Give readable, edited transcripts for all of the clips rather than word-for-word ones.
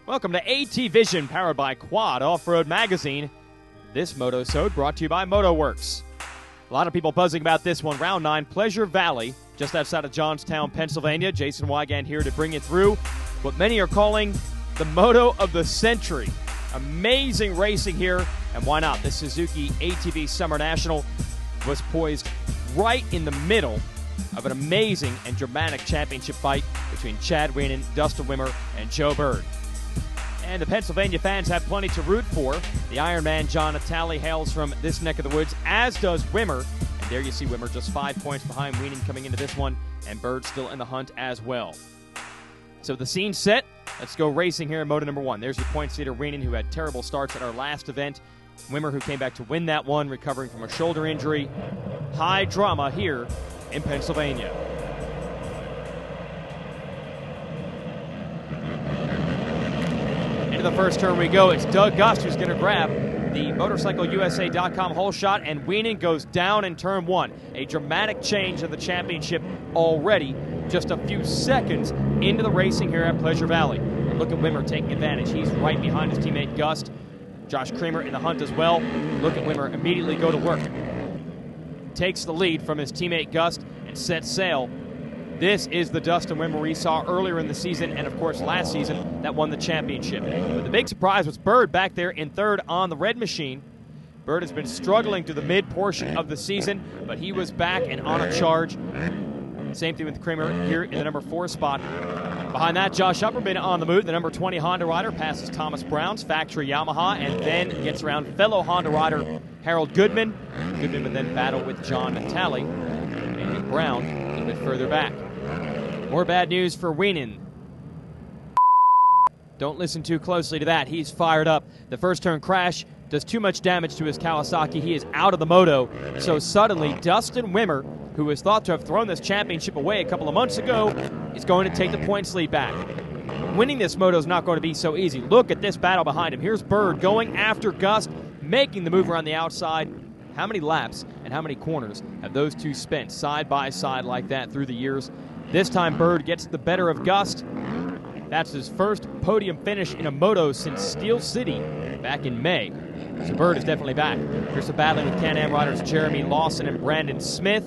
Welcome to ATVision, powered by Quad Off-Road Magazine. This Motosode brought to you by MotoWorks. A lot of people buzzing about this one. Round 9, Pleasure Valley, just outside of Johnstown, Pennsylvania. Jason Wygand here to bring you through what many are calling the Moto of the Century. Amazing racing here, and why not? The Suzuki ATV Summer National was poised right in the middle of an amazing and dramatic championship fight between Chad Wienen, Dustin Wimmer, and Joe Byrd. And the Pennsylvania fans have plenty to root for. The Ironman John Natale hails from this neck of the woods, as does Wimmer. And there you see Wimmer just 5 points behind Wienen coming into this one, and Byrd still in the hunt as well. So the scene's set. Let's go racing here in Moto number 1. There's your points leader, Wienen, who had terrible starts at our last event. Wimmer, who came back to win that one, recovering from a shoulder injury. High drama here in Pennsylvania. Into the first turn we go. It's Doug Gust who's going to grab the MotorcycleUSA.com hole shot, and Wienen goes down in turn 1. A dramatic change in the championship already, just a few seconds into the racing here at Pleasure Valley. And look at Wimmer taking advantage. He's right behind his teammate Gust. Josh Creamer in the hunt as well. Look at Wimmer immediately go to work. Takes the lead from his teammate Gust and sets sail. This is the Dustin Wimmer we saw earlier in the season, and of course last season, that won the championship. But the big surprise was Byrd back there in third on the red machine. Byrd has been struggling through the mid portion of the season, but he was back and on a charge. Same thing with Creamer here in the number 4 spot. Behind that, Josh Upperman on the move. The number 20 Honda rider passes Thomas Brown's factory Yamaha and then gets around fellow Honda rider Harold Goodman. Goodman would then battle with John Natale and Brown a little bit further back. More bad news for Wienen. Don't listen too closely to that. He's fired up. The first turn crash does too much damage to his Kawasaki. He is out of the moto. So suddenly, Dustin Wimmer, who was thought to have thrown this championship away a couple of months ago, is going to take the points lead back. Winning this moto is not going to be so easy. Look at this battle behind him. Here's Byrd going after Gust, making the move around the outside. How many laps and how many corners have those two spent side by side like that through the years? This time Byrd gets the better of Gust. That's his first podium finish in a moto since Steel City back in May. So Byrd is definitely back. Here's the battling with Can-Am riders Jeremy Lawson and Brandon Smith.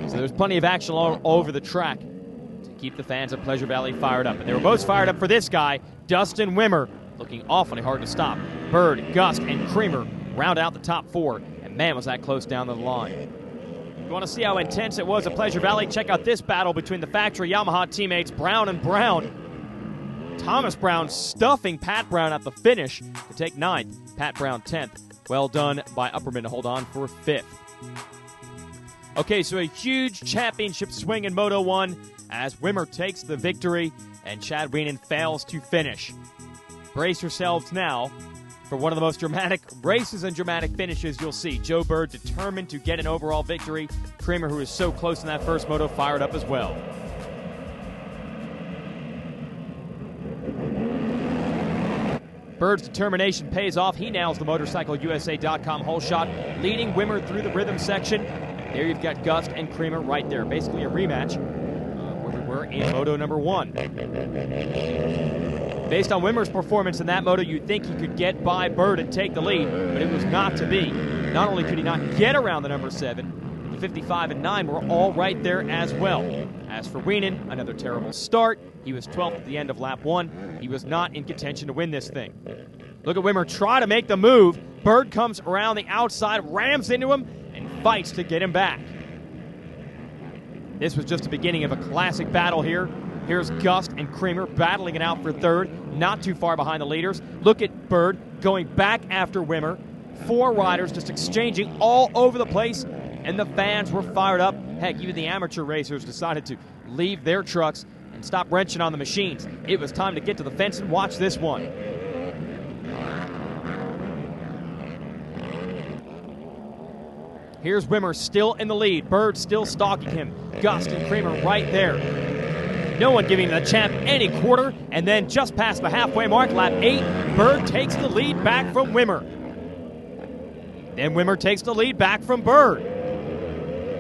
So there's plenty of action all over the track to keep the fans of Pleasure Valley fired up. And they were both fired up for this guy, Dustin Wimmer, looking awfully hard to stop. Byrd, Gust, and Creamer round out the top 4. And man, was that close down the line. If you want to see how intense it was at Pleasure Valley, check out this battle between the factory Yamaha teammates Brown and Brown. Thomas Brown stuffing Pat Brown at the finish to take 9th. Pat Brown 10th. Well done by Upperman to hold on for 5th. Okay, so a huge championship swing in Moto 1 as Wimmer takes the victory and Chad Wienen fails to finish. Brace yourselves now for one of the most dramatic races and dramatic finishes you'll see. Joe Byrd determined to get an overall victory. Creamer, who was so close in that first moto, fired up as well. Byrd's determination pays off. He nails the MotorcycleUSA.com hole shot, leading Wimmer through the rhythm section. There you've got Gust and Creamer right there. Basically a rematch where we were in Moto number 1. Based on Wimmer's performance in that moto, you'd think he could get by Byrd and take the lead, but it was not to be. Not only could he not get around the number 7, the 55 and 9 were all right there as well. As for Wienen, another terrible start. He was 12th at the end of lap 1. He was not in contention to win this thing. Look at Wimmer try to make the move. Byrd comes around the outside, rams into him, and fights to get him back. This was just the beginning of a classic battle here. Here's Gust and Creamer battling it out for 3rd, not too far behind the leaders. Look at Byrd going back after Wimmer. 4 riders just exchanging all over the place, and the fans were fired up. Heck, even the amateur racers decided to leave their trucks and stop wrenching on the machines. It was time to get to the fence and watch this one. Here's Wimmer still in the lead. Byrd still stalking him. Gust and Creamer right there. No one giving the champ any quarter. And then just past the halfway mark, lap 8, Byrd takes the lead back from Wimmer. Then Wimmer takes the lead back from Byrd,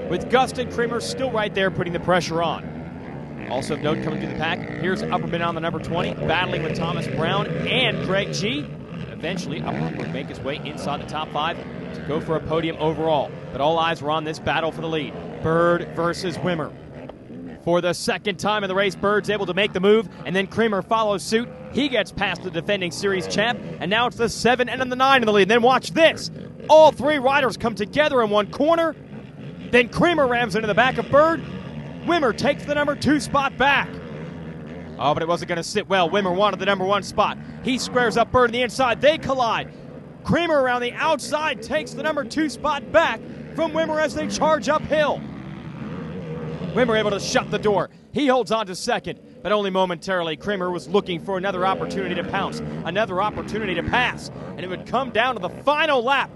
with Gust and Creamer still right there putting the pressure on. Also of note coming through the pack, here's Upperman on the number 20, battling with Thomas Brown and Greg G. Eventually, Upperman would make his way inside the top 5 to go for a podium overall. But all eyes were on this battle for the lead. Byrd versus Wimmer. For the second time in the race, Byrd's able to make the move, and then Creamer follows suit. He gets past the defending series champ, and now it's the 7 and the 9 in the lead. And then watch this. All 3 riders come together in one corner. Then Creamer rams into the back of Byrd. Wimmer takes the number 2 spot back. Oh, but it wasn't going to sit well. Wimmer wanted the number 1 spot. He squares up Byrd on the inside. They collide. Creamer around the outside takes the number 2 spot back from Wimmer as they charge uphill. Wimmer able to shut the door. He holds on to second, but only momentarily. Creamer was looking for another opportunity to pounce, another opportunity to pass, and it would come down to the final lap.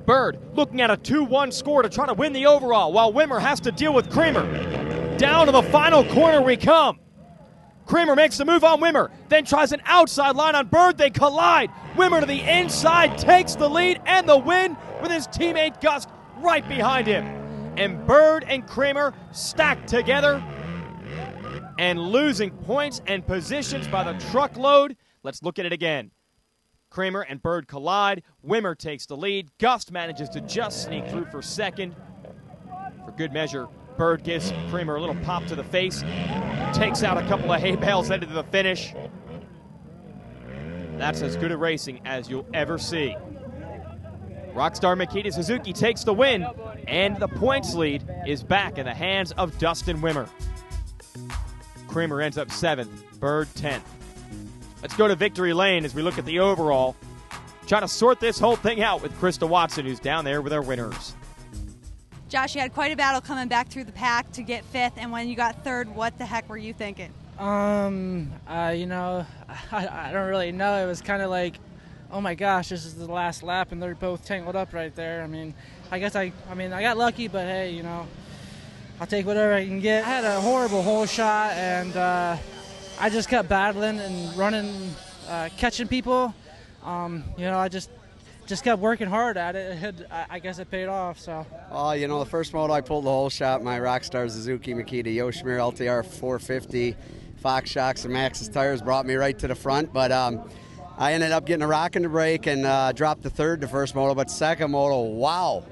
Byrd looking at a 2-1 score to try to win the overall, while Wimmer has to deal with Creamer. Down to the final corner we come. Creamer makes the move on Wimmer, then tries an outside line on Byrd. They collide. Wimmer to the inside takes the lead and the win with his teammate Gust right behind him. And Byrd and Creamer stacked together and losing points and positions by the truckload. Let's look at it again. Creamer and Byrd collide. Wimmer takes the lead. Gust manages to just sneak through for second. For good measure, Byrd gives Creamer a little pop to the face. Takes out a couple of hay bales headed to the finish. That's as good a racing as you'll ever see. Rockstar Makita Suzuki takes the win, and the points lead is back in the hands of Dustin Wimmer. Creamer ends up 7th, Byrd 10th. Let's go to victory lane as we look at the overall. Try to sort this whole thing out with Krista Watson, who's down there with our winners. Josh, you had quite a battle coming back through the pack to get 5th, and when you got 3rd, what the heck were you thinking? You know, I don't really know. It was kind of like, oh my gosh, this is the last lap, and they're both tangled up right there. I mean, I guess I got lucky, but hey, you know, I'll take whatever I can get. I had a horrible hole shot, and I just kept battling and running, catching people. You know, I just kept working hard at it. I guess it paid off. So. You know, the first moto I pulled the hole shot, my Rockstar Suzuki Makita Yoshimir LTR 450, Fox shocks and Maxxis tires brought me right to the front, but I ended up getting a rock in the brake and dropped the 3rd the first moto, but second moto, wow.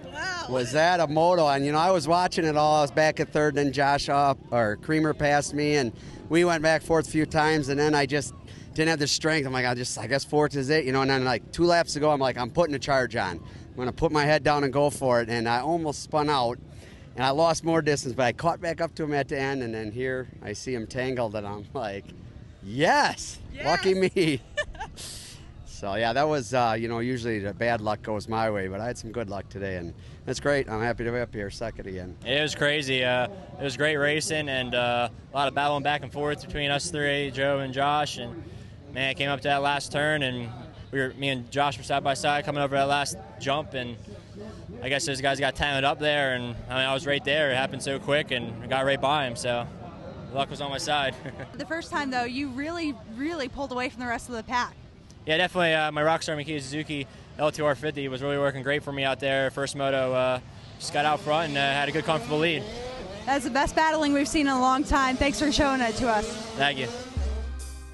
Was that a moto? And, you know, I was watching it all. I was back at 3rd, then Creamer passed me, and we went back 4th a few times, and then I just didn't have the strength. I'm like, I guess 4th is it, you know, and then like 2 laps ago, I'm like, I'm putting a charge on. I'm going to put my head down and go for it, and I almost spun out, and I lost more distance, but I caught back up to him at the end, and then here I see him tangled, and I'm like, yes. Lucky me. So, yeah, that was, you know, usually the bad luck goes my way, but I had some good luck today, and that's great. I'm happy to be up here second again. It was crazy. It was great racing, and a lot of battling back and forth between us 3, Joe and Josh, and, man, it came up to that last turn, and me and Josh were side by side coming over that last jump, and I guess those guys got tangled up there, and I was right there. It happened so quick, and I got right by him, so luck was on my side. The first time, though, you really, really pulled away from the rest of the pack. Yeah, definitely. My Rockstar Makita Suzuki LTR 50 was really working great for me out there. First moto, just got out front and had a good, comfortable lead. That's the best battling we've seen in a long time. Thanks for showing it to us. Thank you.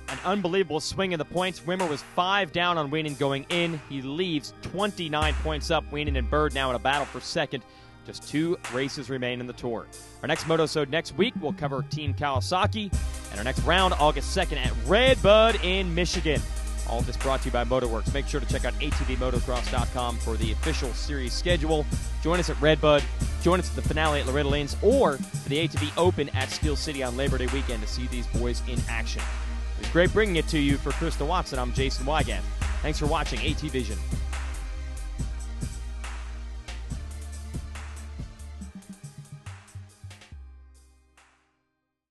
An unbelievable swing in the points. Wimmer was 5 down on Wienen going in. He leaves 29 points up. Wienen and Byrd now in a battle for second. Just 2 races remain in the tour. Our next Motosode next week will cover Team Kawasaki. And our next round, August 2nd at Redbud in Michigan. All of this brought to you by Motorworks. Make sure to check out ATVmotocross.com for the official series schedule. Join us at Redbud. Join us at the finale at Loretta Lynn's or for the ATV Open at Steel City on Labor Day weekend to see these boys in action. It was great bringing it to you. For Krista Watson, I'm Jason Wygant. Thanks for watching ATVision.